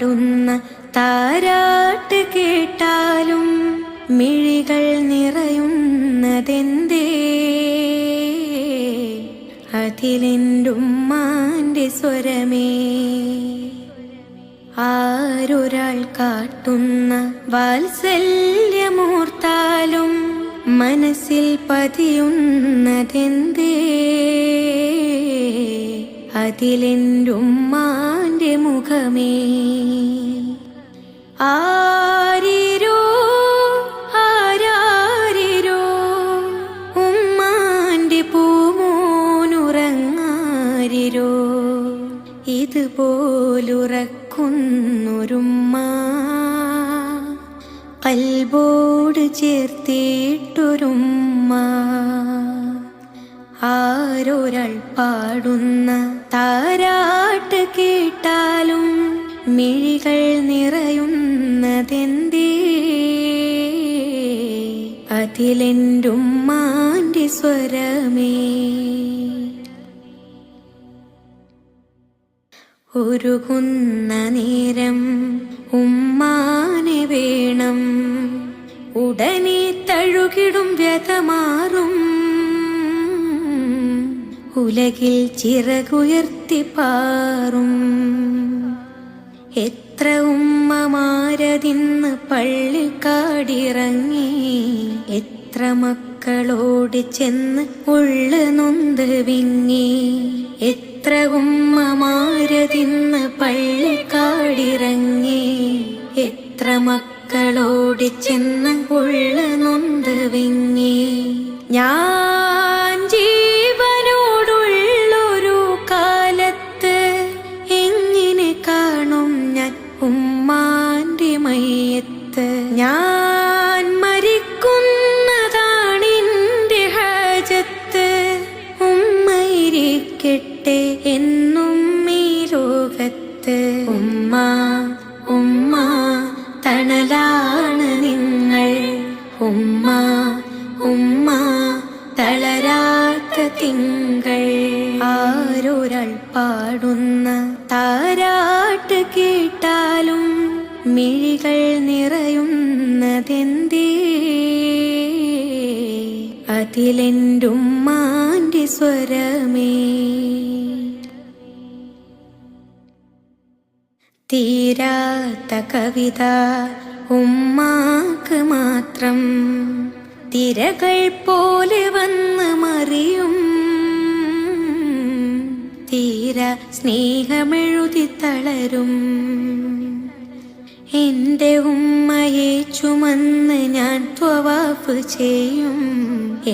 ടുന്ന താരാട്ട് കേട്ടാലും മിഴികൾ നിറയുന്നതെന്തേ? അതിലെൻ്റുമ്മാൻ്റെ സ്വരമേ. ആരൊരാൾ കാട്ടുന്ന വാത്സല്യമോർത്താലും മനസ്സിൽ പതിയുന്നതെന്തേ? അതിലെൻ്റുമ്മാൻ്റെ മുഖമേ. ആരിരോ ആരാരിരോ ഉമ്മാൻ്റെ പൂമോനുറങ്ങാരിരോ, ഇതുപോലുറക്കുന്നൊരുമ്മ കൽബോട് ചേർത്തിട്ടൊരുമ്മ. ആരൊരാൾ പാടുന്ന താരാട്ട് കേട്ടാലും മിഴികൾ നിറയുന്നതെന്തേ? അതിലെൻ്റുമ്മാൻ്റെ സ്വരമേ. ഉരുകുന്ന നേരം ഉമ്മാനെ വേണം, ഉടനെ തഴുകിടും വ്യതമാറും. ഉലകിൽ ചിറകുയർത്തി പാറും. എത്ര ഉമ്മമാരതിന്ന് പള്ളിക്കാടിറങ്ങി, എത്ര മക്കളോട് ചെന്ന് ഉള്ളു നൊന്ത് വിങ്ങി. എത്ര ഉമ്മമാരതിന്ന് പള്ളിക്കാടിറങ്ങി, എത്ര മക്കളോട് ചെന്ന് ഉള്ളു നൊന്ത് വിങ്ങി. ഞാൻ ജീവനോടുള്ളൊരു കാലത്ത് എങ്ങനെ കാണും ഞാൻ ഉമ്മാൻ്റെ മയ്യത്ത്? ഞാൻ മരിക്കുന്നതാണെൻ്റെ ഹാജത്ത്. ഉമ്മയിരിക്കട്ടെ എന്നും ഈ ലോകത്ത്. ഉമ്മ ഉമ്മ തണലാണ് നിങ്ങൾ, ഉമ്മ ഉമ്മ തളരാത്ത തിങ്കൾ. ആരൊരാൾ പാടുന്ന താരാട്ട് കേട്ടാലും മിഴികൾ നിറയുന്നതെന്തേ? അതിലെൻ്റുമ്മാൻ്റെ സ്വരമേ. തീരാത്ത കവിത ഉമ്മാക്ക് മാത്രം, തിരകൾ പോലെ വന്ന് മറിയും. തീര സ്നേഹമെഴുതി തളരും. എൻ്റെ ഉമ്മയെ ചുമന്ന് ഞാൻ ത്വവാഫ് ചെയ്യും.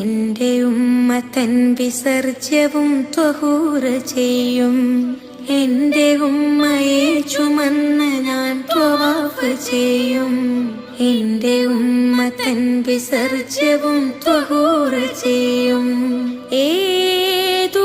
എൻ്റെ ഉമ്മ തൻ വിസർജ്യവും ത്വഹൂർ ചെയ്യും. എൻ്റെ ഉമ്മയെ ചുമന്ന് ഞാൻ ത്വവാഫ് ചെയ്യും. എൻ്റെ ഉമ്മ തൻ വിസർജ്യവും ത്വഹൂർ ചെയ്യും. ഏതു